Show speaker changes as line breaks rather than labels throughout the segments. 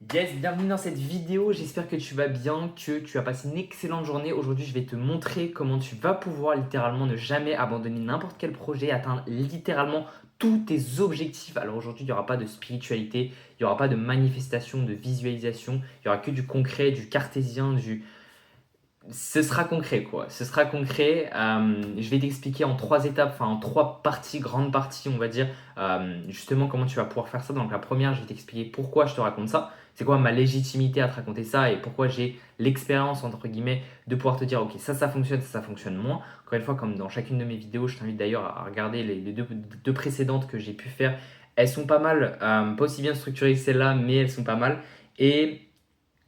Yes, bienvenue dans cette vidéo, j'espère que tu vas bien, que tu as passé une excellente journée. Aujourd'hui, je vais te montrer comment tu vas pouvoir littéralement ne jamais abandonner n'importe quel projet, atteindre littéralement tous tes objectifs. Alors aujourd'hui, il n'y aura pas de spiritualité, il n'y aura pas de manifestation, de visualisation, il n'y aura que du concret, du cartésien, ce sera concret, quoi. Ce sera concret. Je vais t'expliquer en trois étapes, enfin en trois parties, grandes parties, on va dire, justement comment tu vas pouvoir faire ça. Donc la première, je vais t'expliquer pourquoi je te raconte ça. C'est quoi ma légitimité à te raconter ça et pourquoi j'ai l'expérience, entre guillemets, de pouvoir te dire, ok, ça fonctionne, ça fonctionne moins. Encore une fois, comme dans chacune de mes vidéos, je t'invite d'ailleurs à regarder les deux précédentes que j'ai pu faire. Elles sont pas mal, pas aussi bien structurées que celle-là, mais elles sont pas mal. Et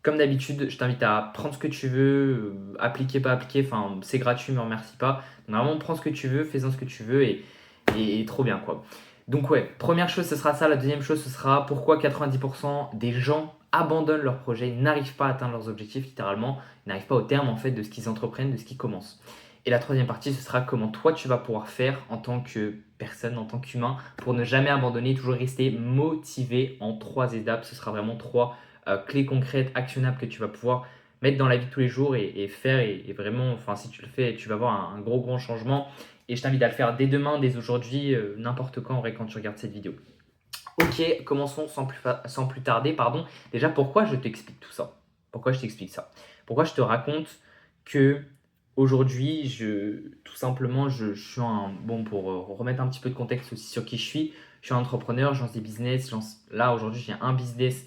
comme d'habitude, je t'invite à prendre ce que tu veux, appliquer, pas appliquer, enfin c'est gratuit, me remercie pas. Donc, vraiment, prends ce que tu veux, fais-en ce que tu veux et trop bien quoi. Donc ouais, première chose ce sera ça, la deuxième chose ce sera pourquoi 90% des gens abandonnent leur projet, ils n'arrivent pas à atteindre leurs objectifs littéralement, ils n'arrivent pas au terme en fait de ce qu'ils entreprennent, de ce qu'ils commencent. Et la troisième partie ce sera comment toi tu vas pouvoir faire en tant que personne, en tant qu'humain, pour ne jamais abandonner, toujours rester motivé en trois étapes. Ce sera vraiment trois clés concrètes, actionnables que tu vas pouvoir mettre dans la vie de tous les jours et faire. Et vraiment, enfin, si tu le fais, tu vas voir un gros changement. Et je t'invite à le faire dès demain, dès aujourd'hui, n'importe quand, en vrai, quand tu regardes cette vidéo. Ok, commençons sans plus tarder. Pardon. Déjà, pourquoi je t'explique tout ça? Pourquoi je t'explique ça? Pourquoi je te raconte que aujourd'hui, tout simplement, je suis un. Bon, pour remettre un petit peu de contexte aussi sur qui je suis un entrepreneur, je lance des business. Là, aujourd'hui, j'ai un business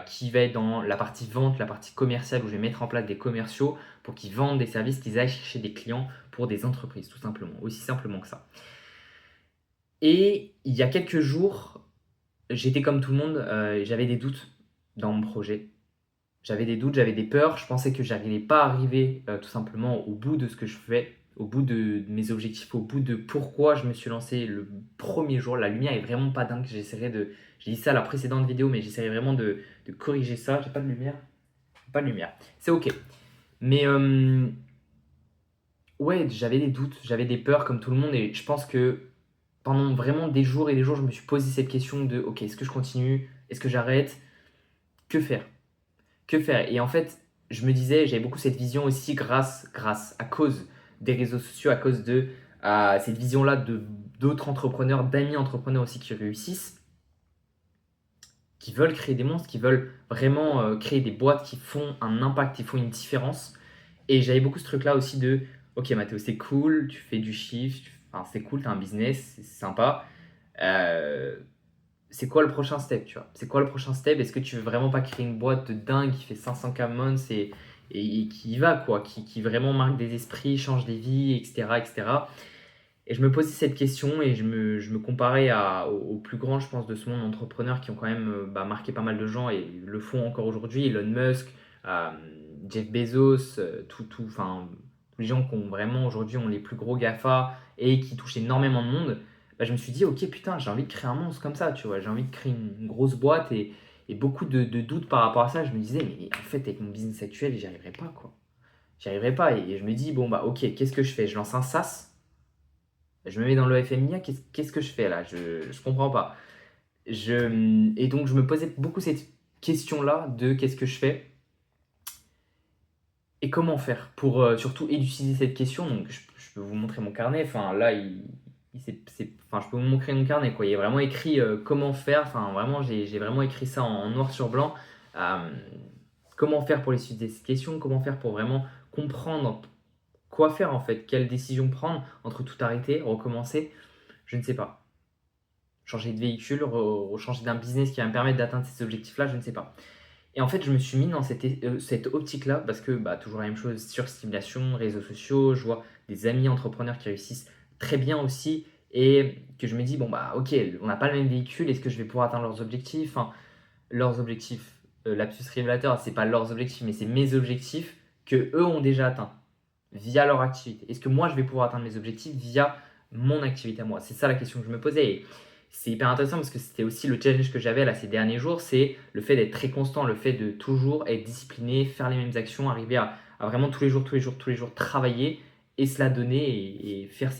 qui va être dans la partie vente, la partie commerciale, où je vais mettre en place des commerciaux pour qu'ils vendent des services, qu'ils aillent chercher des clients pour des entreprises, tout simplement. Aussi simplement que ça. Et il y a quelques jours, j'étais comme tout le monde, j'avais des doutes dans mon projet. J'avais des doutes, j'avais des peurs. Je pensais que j'arrivais pas à arriver tout simplement au bout de ce que je fais, au bout de mes objectifs, au bout de pourquoi je me suis lancé le premier jour. La lumière est vraiment pas dingue. J'ai dit ça à la précédente vidéo, mais j'essaierai vraiment de corriger ça. J'ai pas de lumière. Pas de lumière. C'est ok. Mais ouais, j'avais des doutes, j'avais des peurs comme tout le monde. Et je pense que pendant vraiment des jours et des jours, je me suis posé cette question de ok, est-ce que je continue? Est-ce que j'arrête? Que faire? Que faire? Et en fait, je me disais, j'avais beaucoup cette vision aussi à cause des réseaux sociaux, à cause de cette vision-là d'autres entrepreneurs, d'amis entrepreneurs aussi qui réussissent, qui veulent créer des monstres, qui veulent vraiment créer des boîtes qui font un impact, qui font une différence. Et j'avais beaucoup ce truc-là aussi de, ok Mathéo, c'est cool, tu fais du chiffre, enfin, c'est cool, tu as un business, c'est sympa. Euh, c'est quoi le prochain step, tu vois? C'est quoi le prochain step? Est-ce que tu veux vraiment pas créer une boîte de dingue qui fait 500K months et qui y va, quoi, qui vraiment marque des esprits, change des vies, etc., etc. Et je me posais cette question et je me comparais aux plus grands, je pense, de ce monde entrepreneur qui ont quand même marqué pas mal de gens et le font encore aujourd'hui. Elon Musk, euh, Jeff Bezos, enfin, tous les gens qui ont vraiment aujourd'hui ont les plus gros GAFA et qui touchent énormément de monde. Je me suis dit, ok, putain, j'ai envie de créer un monstre comme ça, tu vois. J'ai envie de créer une grosse boîte et beaucoup de doutes par rapport à ça. Je me disais, mais en fait, avec mon business actuel, j'y arriverai pas, quoi. J'y arriverai pas. Et je me dis, bon, bah, ok, qu'est-ce que je fais? Je lance un SaaS, je me mets dans le FMIA, qu'est-ce que je fais là? Je comprends pas. Et donc, je me posais beaucoup cette question-là de qu'est-ce que je fais et comment faire pour surtout élucider cette question. Donc, je peux vous montrer mon carnet. Enfin, là, enfin, je peux vous montrer mon carnet, quoi. Il y a vraiment écrit comment faire. Enfin, vraiment, j'ai vraiment écrit ça en noir sur blanc. Euh, Comment faire pour élucider cette question? Comment faire pour vraiment comprendre quoi faire en fait? Quelle décision prendre entre tout arrêter, recommencer? Je ne sais pas. Changer de véhicule, changer d'un business qui va me permettre d'atteindre ces objectifs-là, je ne sais pas. Et en fait, je me suis mis dans cette optique-là parce que toujours la même chose, surstimulation, réseaux sociaux, je vois des amis entrepreneurs qui réussissent très bien aussi et que je me dis, bon bah ok, on n'a pas le même véhicule, est-ce que je vais pouvoir atteindre leurs objectifs? Enfin, leurs objectifs, lapsus révélateur, c'est pas leurs objectifs, mais c'est mes objectifs que eux ont déjà atteints via leur activité. Est-ce que moi je vais pouvoir atteindre mes objectifs via mon activité à moi? C'est ça la question que je me posais. Et c'est hyper intéressant parce que c'était aussi le challenge que j'avais là ces derniers jours, c'est le fait d'être très constant, le fait de toujours être discipliné, faire les mêmes actions, arriver à vraiment tous les jours travailler et se la donner et faire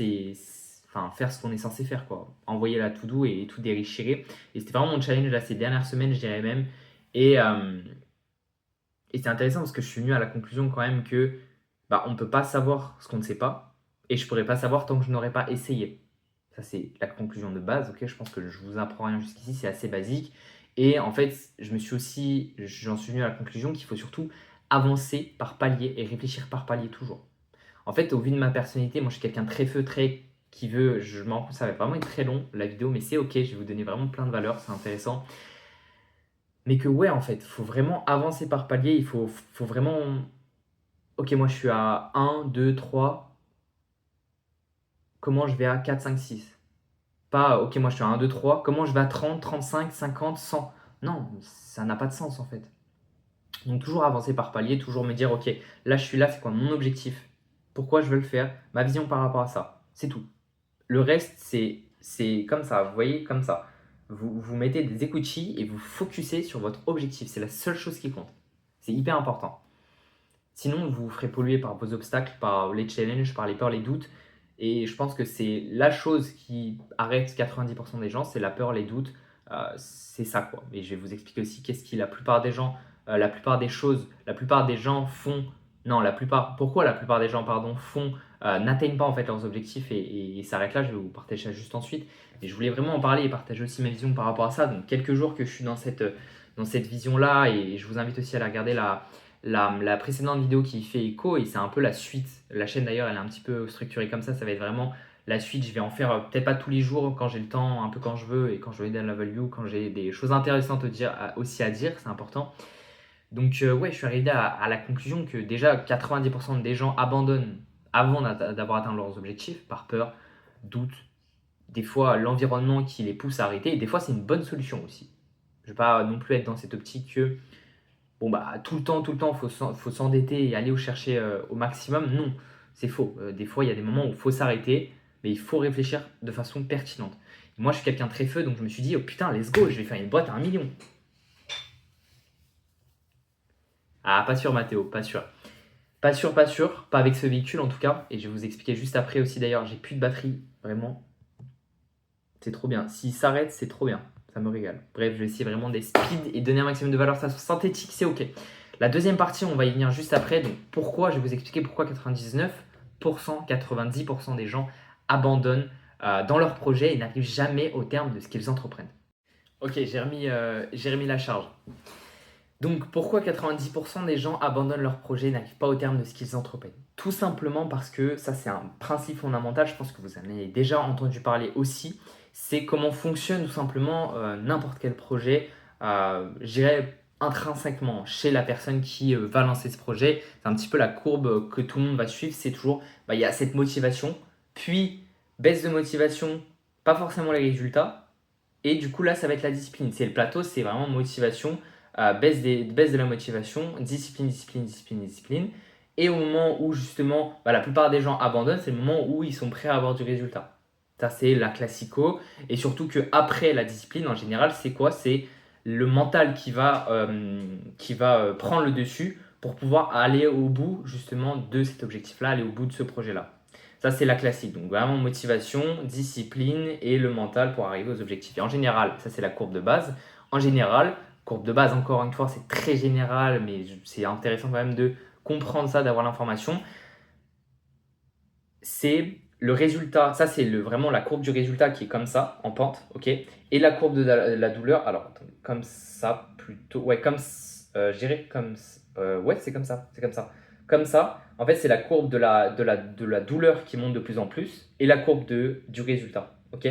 enfin, faire ce qu'on est censé faire, quoi. Envoyer la to-do et tout déchirer. Et c'était vraiment mon challenge là ces dernières semaines, je dirais même. Et, euh, et c'est intéressant parce que je suis venu à la conclusion quand même que on ne peut pas savoir ce qu'on ne sait pas et je ne pourrais pas savoir tant que je n'aurais pas essayé. Ça, c'est la conclusion de base. Ok, je pense que je vous apprends rien jusqu'ici, c'est assez basique. Et en fait, j'en suis venu à la conclusion qu'il faut surtout avancer par palier et réfléchir par palier toujours. En fait, au vu de ma personnalité, moi je suis quelqu'un de très feu, très qui veut, je me rends compte que ça va vraiment être très long la vidéo, mais c'est ok, je vais vous donner vraiment plein de valeurs, c'est intéressant. Mais que ouais, en fait, faut vraiment avancer par palier, faut vraiment. Ok, moi je suis à 1, 2, 3. Comment je vais à 4, 5, 6. Pas, ok, moi je suis à 1, 2, 3. Comment je vais à 30, 35, 50, 100. Non, ça n'a pas de sens en fait. Donc toujours avancer par palier, toujours me dire, ok, là je suis là, c'est quoi mon objectif? Pourquoi je veux le faire? Ma vision par rapport à ça. C'est tout. Le reste, c'est comme ça, vous voyez, comme ça. Vous mettez des écoutilles et vous focussez sur votre objectif. C'est la seule chose qui compte. C'est hyper important. Sinon, vous vous ferez polluer par vos obstacles, par les challenges, par les peurs, les doutes. Et je pense que c'est la chose qui arrête 90% des gens, c'est la peur, les doutes. C'est ça quoi. Et je vais vous expliquer aussi qu'est-ce qui la plupart des gens, la plupart des choses, la plupart des gens font. Non, pourquoi la plupart des gens, pardon, n'atteignent pas en fait leurs objectifs et s'arrêtent là. Je vais vous partager ça juste ensuite. Et je voulais vraiment en parler et partager aussi ma vision par rapport à ça. Donc quelques jours que je suis dans cette vision-là et je vous invite aussi à aller regarder la précédente vidéo qui fait écho et c'est un peu la suite. La chaîne d'ailleurs, elle est un petit peu structurée comme ça va être vraiment la suite. Je vais en faire peut-être pas tous les jours quand j'ai le temps, un peu quand je veux et quand je veux aider à la value, quand j'ai des choses intéressantes aussi à dire, c'est important. Donc ouais, je suis arrivé à la conclusion que déjà 90% des gens abandonnent avant d'avoir atteint leurs objectifs par peur, doute, des fois l'environnement qui les pousse à arrêter et des fois c'est une bonne solution aussi. Je ne vais pas non plus être dans cette optique que bon tout le temps, faut s'endetter et aller au chercher au maximum. Non, c'est faux. Des fois, il y a des moments où il faut s'arrêter, mais il faut réfléchir de façon pertinente. Et moi, je suis quelqu'un de très feu, donc je me suis dit, oh putain, let's go, je vais faire une boîte à 1 million. Ah, pas sûr, Mathéo, pas sûr. Pas sûr, pas sûr, pas avec ce véhicule en tout cas. Et je vais vous expliquer juste après aussi d'ailleurs, j'ai plus de batterie, vraiment. C'est trop bien. S'il s'arrête, c'est trop bien. Ça me régale. Bref, je vais essayer vraiment des speeds et donner un maximum de valeur synthétique, c'est ok. La deuxième partie, on va y venir juste après. Donc, je vais vous expliquer pourquoi 99%, 90% des gens abandonnent dans leur projet et n'arrivent jamais au terme de ce qu'ils entreprennent. Ok, j'ai remis la charge. Donc, pourquoi 90% des gens abandonnent leur projet et n'arrivent pas au terme de ce qu'ils entreprennent? Tout simplement parce que ça, c'est un principe fondamental. Je pense que vous en avez déjà entendu parler aussi. C'est comment fonctionne tout simplement n'importe quel projet, je dirais intrinsèquement chez la personne qui va lancer ce projet. C'est un petit peu la courbe que tout le monde va suivre. C'est toujours, il y a cette motivation, puis baisse de motivation, pas forcément les résultats. Et du coup, là, ça va être la discipline. C'est le plateau, c'est vraiment motivation, baisse de la motivation, discipline, discipline, discipline, discipline. Et au moment où justement, la plupart des gens abandonnent, c'est le moment où ils sont prêts à avoir du résultat. Ça, c'est la classico. Et surtout qu'après la discipline, en général, c'est quoi? C'est le mental qui va prendre le dessus pour pouvoir aller au bout justement de cet objectif-là, aller au bout de ce projet-là. Ça, c'est la classique. Donc, vraiment motivation, discipline et le mental pour arriver aux objectifs. Et en général, ça, c'est la courbe de base. En général, courbe de base, encore une fois, c'est très général, mais c'est intéressant quand même de comprendre ça, d'avoir l'information. C'est le résultat, ça c'est vraiment la courbe du résultat qui est comme ça, en pente, ok? Et la courbe de la douleur, alors attendez, comme ça plutôt, ouais, je dirais ouais, c'est comme ça, c'est comme ça. Comme ça, en fait, c'est la courbe de la douleur qui monte de plus en plus et la courbe du résultat, ok?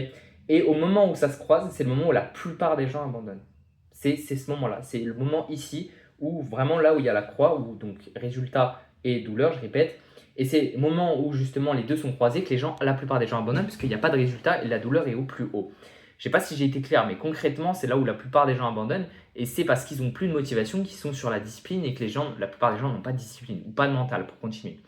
Et au moment où ça se croise, c'est le moment où la plupart des gens abandonnent. C'est ce moment-là, c'est le moment ici où vraiment là où il y a la croix, où donc résultat et douleur, je répète, et c'est le moment où justement les deux sont croisés que la plupart des gens abandonnent parce qu'il n'y a pas de résultat et la douleur est au plus haut. Je ne sais pas si j'ai été clair, mais concrètement, c'est là où la plupart des gens abandonnent et c'est parce qu'ils n'ont plus de motivation, qu'ils sont sur la discipline et que la plupart des gens n'ont pas de discipline ou pas de mental pour continuer.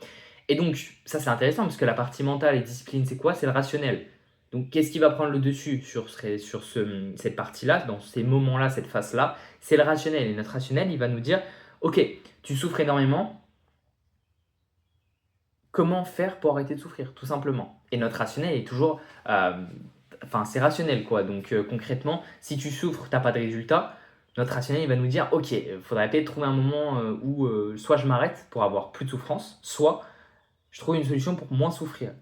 Et donc, ça c'est intéressant parce que la partie mentale et discipline, c'est quoi? C'est le rationnel. Donc, qu'est-ce qui va prendre le dessus sur cette partie-là, dans ces moments-là, cette phase-là? C'est le rationnel. Et notre rationnel, il va nous dire, ok, tu souffres énormément, comment faire pour arrêter de souffrir, tout simplement. Et notre rationnel est toujours, c'est rationnel quoi. Donc concrètement, si tu souffres, tu n'as pas de résultat. notre rationnel, il va nous dire: «OK, faudrait peut-être trouver un moment, où, soit je m'arrête pour avoir plus de souffrance, soit je trouve une solution pour moins souffrir».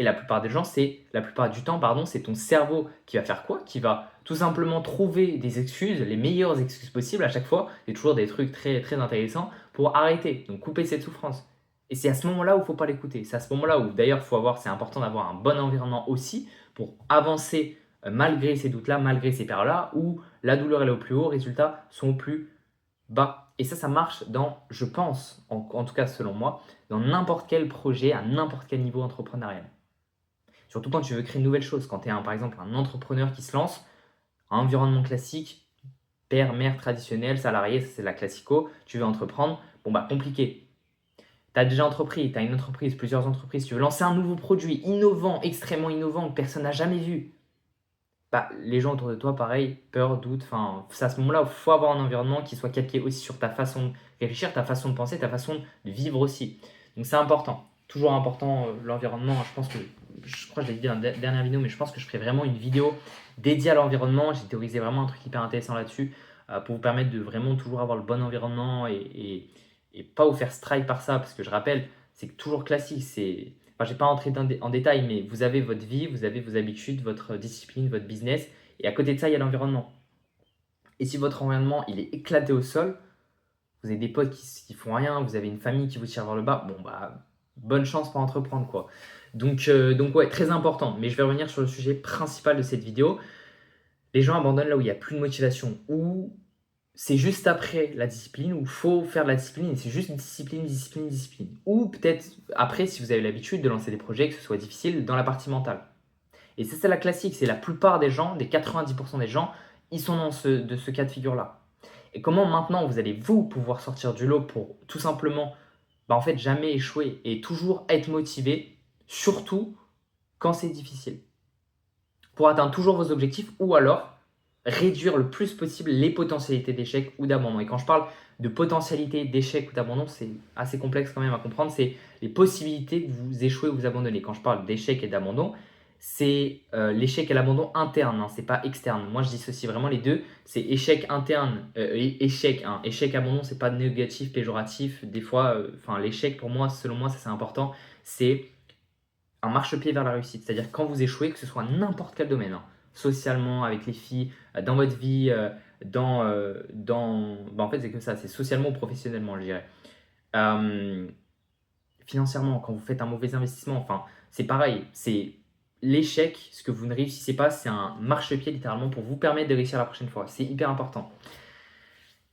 Et la plupart du temps, pardon, c'est ton cerveau qui va faire quoi? Qui va tout simplement trouver des excuses, les meilleures excuses possibles à chaque fois. C'est toujours des trucs très, très intéressants pour arrêter, donc couper cette souffrance. Et c'est à ce moment-là où il ne faut pas l'écouter. C'est à ce moment-là où d'ailleurs, c'est important d'avoir un bon environnement aussi pour avancer malgré ces doutes-là, malgré ces périodes-là, où la douleur elle est au plus haut, résultats sont au plus bas. Et ça marche dans, je pense, en tout cas selon moi, dans n'importe quel projet, à n'importe quel niveau entrepreneurial. Surtout quand tu veux créer une nouvelle chose. Quand tu es par exemple un entrepreneur qui se lance, un environnement classique, père, mère traditionnel, salarié, ça c'est la classico, tu veux entreprendre, bon bah compliqué. Tu as déjà entrepris, tu as une entreprise, plusieurs entreprises, tu veux lancer un nouveau produit innovant, extrêmement innovant que personne n'a jamais vu. Bah, les gens autour de toi, pareil, peur, doute, enfin, c'est à ce moment-là où il faut avoir un environnement qui soit calqué aussi sur ta façon de réfléchir, ta façon de penser, ta façon de vivre aussi. Donc c'est important, toujours important l'environnement. Je crois que je l'ai dit dans la dernière vidéo, mais je pense que je ferai vraiment une vidéo dédiée à l'environnement. J'ai théorisé vraiment un truc hyper intéressant là-dessus pour vous permettre de vraiment toujours avoir le bon environnement et pas vous faire strike par ça, parce que je rappelle, c'est toujours classique, enfin, je ne vais pas rentrer en détail, mais vous avez votre vie, vous avez vos habitudes, votre discipline, votre business, et à côté de ça, il y a l'environnement. Et si votre environnement il est éclaté au sol, vous avez des potes qui font rien, vous avez une famille qui vous tire vers le bas, bon bah bonne chance pour entreprendre quoi. Donc ouais, très important. Mais je vais revenir sur le sujet principal de cette vidéo. Les gens abandonnent là où il n'y a plus de motivation, où c'est juste après la discipline, où il faut faire de la discipline et c'est juste discipline, discipline, discipline. Ou peut-être après, si vous avez l'habitude de lancer des projets, que ce soit difficile, dans la partie mentale. Et c'est la classique, c'est la plupart des gens, des 90% des gens, ils sont de ce cas de figure-là. Et comment maintenant vous allez vous pouvoir sortir du lot pour tout simplement en fait jamais échouer et toujours être motivé, surtout quand c'est difficile, pour atteindre toujours vos objectifs ou alors réduire le plus possible les potentialités d'échec ou d'abandon. Et quand je parle de potentialité d'échec ou d'abandon, c'est assez complexe quand même à comprendre, c'est les possibilités que vous échouez ou vous abandonnez. Quand je parle d'échec et d'abandon, c'est l'échec et l'abandon interne, hein, c'est pas externe. Moi je dissocie vraiment les deux, c'est échec interne, échec, hein. Échec, abandon, c'est pas négatif, péjoratif. Des fois, l'échec pour moi, selon moi, ça c'est important, c'est un marchepied vers la réussite. C'est-à-dire quand vous échouez, que ce soit n'importe quel domaine, hein, socialement, avec les filles, dans votre vie, en fait, c'est que ça, c'est socialement ou professionnellement, je dirais. Euh, Financièrement, quand vous faites un mauvais investissement, enfin, c'est pareil. C'est l'échec, ce que vous ne réussissez pas, c'est un marchepied littéralement pour vous permettre de réussir la prochaine fois. C'est hyper important.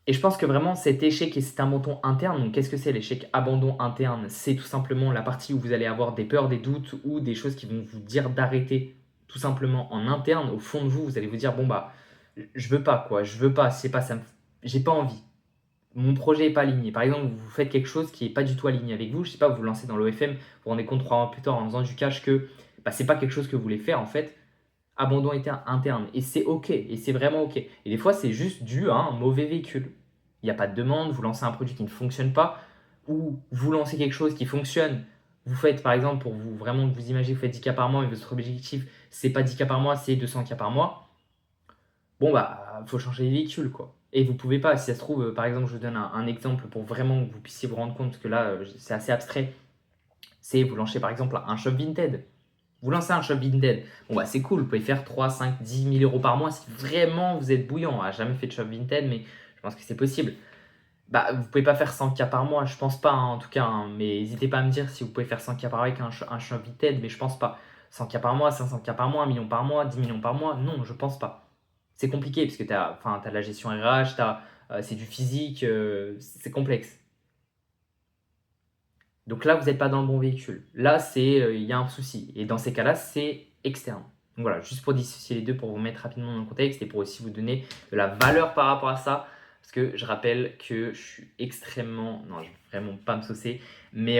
Et je pense que vraiment cet échec et cet abandon interne, donc qu'est-ce que c'est l'échec abandon interne? C'est tout simplement la partie où vous allez avoir des peurs, des doutes ou des choses qui vont vous dire d'arrêter tout simplement en interne. Au fond de vous, vous allez vous dire bon bah je veux pas quoi, je veux pas, c'est pas ça, j'ai pas envie. Mon projet est pas aligné. Par exemple, vous faites quelque chose qui est pas du tout aligné avec vous, je sais pas, vous vous lancez dans l'OFM, vous vous rendez compte 3 mois plus tard en faisant du cash que c'est pas quelque chose que vous voulez faire en fait. Abandon interne. Et c'est OK. Et c'est vraiment OK. Et des fois, c'est juste dû à un mauvais véhicule. Il n'y a pas de demande, vous lancez un produit qui ne fonctionne pas, ou vous lancez quelque chose qui fonctionne. Vous faites, par exemple, pour vous vraiment vous imaginez, vous faites 10 cas par mois, et votre objectif, c'est pas 10 cas par mois, c'est 200 cas par mois. Bon, bah, faut changer les véhicules, quoi. Et vous pouvez pas, si ça se trouve, par exemple, je vous donne un exemple pour vraiment que vous puissiez vous rendre compte, parce que là, c'est assez abstrait. C'est vous lancez, par exemple, un shop Vinted. Vous lancez un shop Vinted, bon bah c'est cool, vous pouvez faire 3, 5, 10 000 euros par mois si vraiment vous êtes bouillant. On n'a jamais fait de shop Vinted, mais je pense que c'est possible. Bah, vous pouvez pas faire 100 k par mois, je pense pas, hein, en tout cas, hein, mais n'hésitez pas à me dire si vous pouvez faire 100 k par mois avec un shop Vinted, mais je pense pas. 100 k par mois, 500 k par mois, 1 million par mois, 10 millions par mois, non, je pense pas. C'est compliqué parce que t'as de la gestion RH, c'est du physique, c'est complexe. Donc là, vous n'êtes pas dans le bon véhicule. Là, il y a un souci. Et dans ces cas-là, c'est externe. Donc voilà, juste pour dissocier les deux, pour vous mettre rapidement dans le contexte et pour aussi vous donner de la valeur par rapport à ça. Parce que je rappelle que je suis extrêmement... Non, je ne vais vraiment pas me saucer. Mais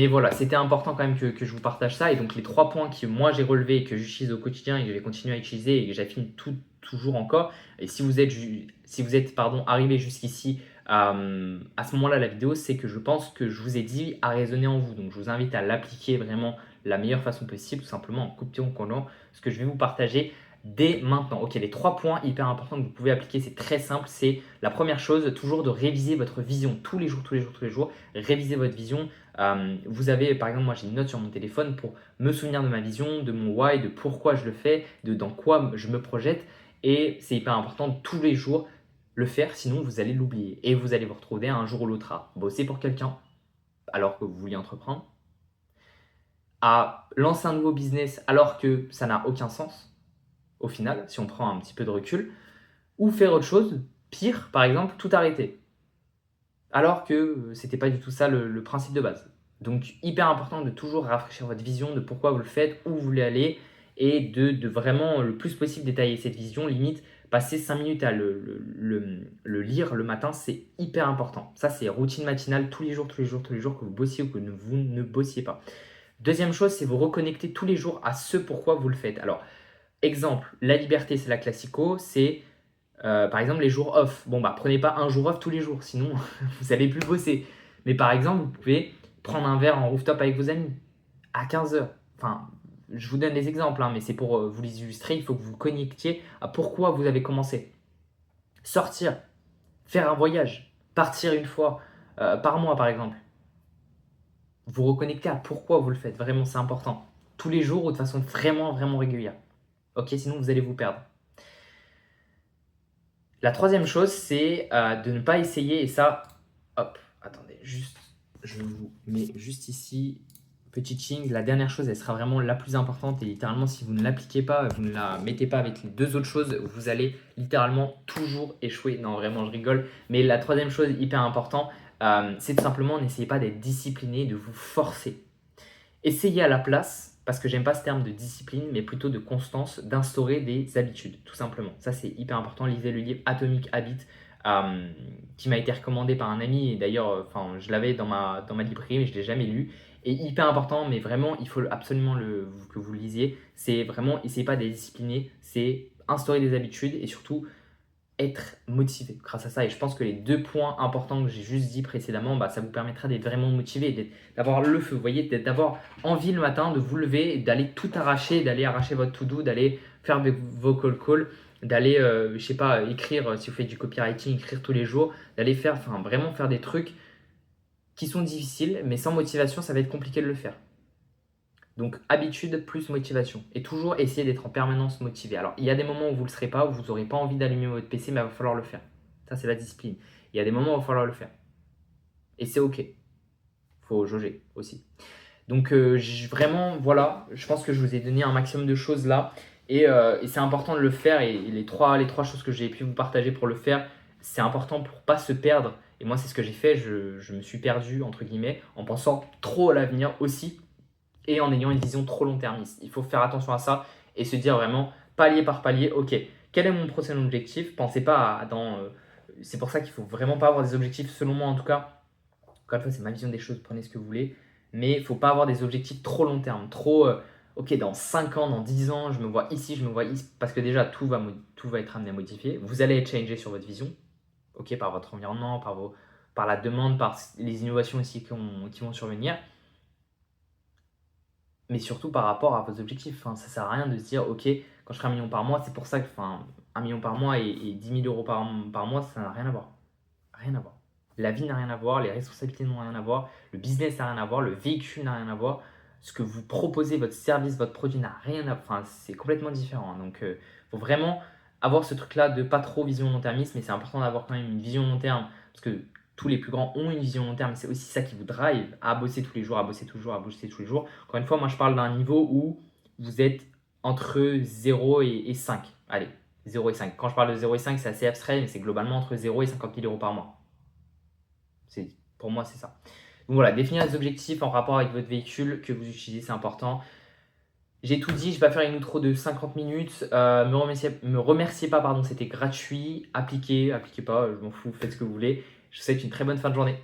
voilà, c'était important quand même que je vous partage ça. Et donc les 3 points que moi j'ai relevés et que j'utilise au quotidien et que je vais continuer à utiliser et que j'affine toujours encore. Et si vous êtes arrivé jusqu'ici, à ce moment-là, la vidéo, c'est que je pense que je vous ai dit à raisonner en vous. Donc, je vous invite à l'appliquer vraiment de la meilleure façon possible, tout simplement en copiant-collant ce que je vais vous partager. dès maintenant. Ok, les 3 points hyper importants que vous pouvez appliquer, c'est très simple. C'est la première chose, toujours de réviser votre vision tous les jours, tous les jours, tous les jours. Réviser votre vision. Vous avez, par exemple, moi j'ai une note sur mon téléphone pour me souvenir de ma vision, de mon why, de pourquoi je le fais, de dans quoi je me projette. Et c'est hyper important de tous les jours le faire, sinon vous allez l'oublier. Et vous allez vous retrouver un jour ou l'autre à bosser pour quelqu'un alors que vous vouliez entreprendre, à lancer un nouveau business alors que ça n'a aucun sens, au final, si on prend un petit peu de recul, ou faire autre chose, pire, par exemple, tout arrêter. Alors que c'était pas du tout ça le principe de base. Donc, hyper important de toujours rafraîchir votre vision de pourquoi vous le faites, où vous voulez aller, et de vraiment le plus possible détailler cette vision. Limite, passer 5 minutes à le lire le matin, c'est hyper important. Ça, c'est routine matinale tous les jours, tous les jours, tous les jours, que vous bossiez ou que vous ne bossiez pas. Deuxième chose, c'est vous reconnecter tous les jours à ce pourquoi vous le faites. Alors, exemple, la liberté, c'est la classico, c'est par exemple les jours off. Bon, bah prenez pas un jour off tous les jours, sinon vous n'allez plus bosser. Mais par exemple, vous pouvez prendre un verre en rooftop avec vos amis à 15 heures. Enfin, je vous donne des exemples, hein, mais c'est pour vous les illustrer. Il faut que vous connectiez à pourquoi vous avez commencé. Sortir, faire un voyage, partir une fois par mois, par exemple. Vous reconnectez à pourquoi vous le faites. Vraiment, c'est important. Tous les jours ou de façon vraiment, vraiment régulière. Ok, sinon vous allez vous perdre. La troisième chose, c'est de ne pas essayer, et ça, hop, attendez, juste, je vous mets juste ici, petit ching. La dernière chose, elle sera vraiment la plus importante, et littéralement, si vous ne l'appliquez pas, vous ne la mettez pas avec les deux autres choses, vous allez littéralement toujours échouer. Non, vraiment, je rigole. Mais la troisième chose hyper importante, c'est tout simplement, n'essayez pas d'être discipliné, de vous forcer. Essayez à la place, parce que j'aime pas ce terme de discipline, mais plutôt de constance, d'instaurer des habitudes, tout simplement. Ça, c'est hyper important. Lisez le livre Atomic Habits, qui m'a été recommandé par un ami. Et d'ailleurs, je l'avais dans ma librairie, mais je ne l'ai jamais lu. Et hyper important, mais vraiment, il faut absolument que vous le lisiez. C'est vraiment, essayez pas d'être discipliné, c'est instaurer des habitudes et surtout être motivé grâce à ça. Et je pense que les 2 points importants que j'ai juste dit précédemment, ça vous permettra d'être vraiment motivé, d'avoir le feu, vous voyez, d'avoir envie le matin de vous lever, d'aller tout arracher, d'aller arracher votre to-do, d'aller faire vos call, d'aller, je sais pas, écrire, si vous faites du copywriting, écrire tous les jours, d'aller faire, vraiment faire des trucs qui sont difficiles, mais sans motivation, ça va être compliqué de le faire. Donc, habitude plus motivation. Et toujours essayer d'être en permanence motivé. Alors, il y a des moments où vous ne le serez pas, où vous n'aurez pas envie d'allumer votre PC, mais il va falloir le faire. Ça, c'est la discipline. Il y a des moments où il va falloir le faire. Et c'est OK. Il faut jauger aussi. Donc, vraiment, voilà, je pense que je vous ai donné un maximum de choses là. Et c'est important de le faire. Et les trois choses que j'ai pu vous partager pour le faire, c'est important pour ne pas se perdre. Et moi, c'est ce que j'ai fait. Je me suis perdu, entre guillemets, en pensant trop à l'avenir aussi, et en ayant une vision trop long-termiste. Il faut faire attention à ça et se dire vraiment palier par palier, ok, quel est mon prochain objectif? Pensez pas c'est pour ça qu'il faut vraiment pas avoir des objectifs, selon moi en tout cas. Encore une fois, c'est ma vision des choses, prenez ce que vous voulez. Mais il ne faut pas avoir des objectifs trop long terme, trop, ok, dans 5 ans, dans 10 ans, je me vois ici, je me vois ici. Parce que déjà, tout va être amené à modifier. Vous allez être changé sur votre vision, ok, par votre environnement, par la demande, par les innovations aussi qui vont survenir. Mais surtout par rapport à vos objectifs. Ça ne sert à rien de se dire, ok, quand je ferai 1 million par mois, c'est pour ça que 1 million par mois et 10 000 euros par mois, ça n'a rien à voir. Rien à voir. La vie n'a rien à voir, les responsabilités n'ont rien à voir, le business n'a rien à voir, le véhicule n'a rien à voir. Ce que vous proposez, votre service, votre produit n'a rien à voir. C'est complètement différent. Donc, il faut vraiment avoir ce truc-là de pas trop vision long-termiste, mais c'est important d'avoir quand même une vision long terme parce que tous les plus grands ont une vision long terme. C'est aussi ça qui vous drive à bosser tous les jours, à bosser toujours, à bosser tous les jours. Encore une fois, moi, je parle d'un niveau où vous êtes entre 0 et 5. Allez, 0 et 5. Quand je parle de 0 et 5, c'est assez abstrait, mais c'est globalement entre 0 et 50 000 euros par mois. Pour moi, c'est ça. Donc voilà, définir des objectifs en rapport avec votre véhicule que vous utilisez, c'est important. J'ai tout dit, je vais pas faire une outro de 50 minutes. Me remerciez pas, pardon, c'était gratuit. Appliquez pas, je m'en fous, faites ce que vous voulez. Je vous souhaite une très bonne fin de journée.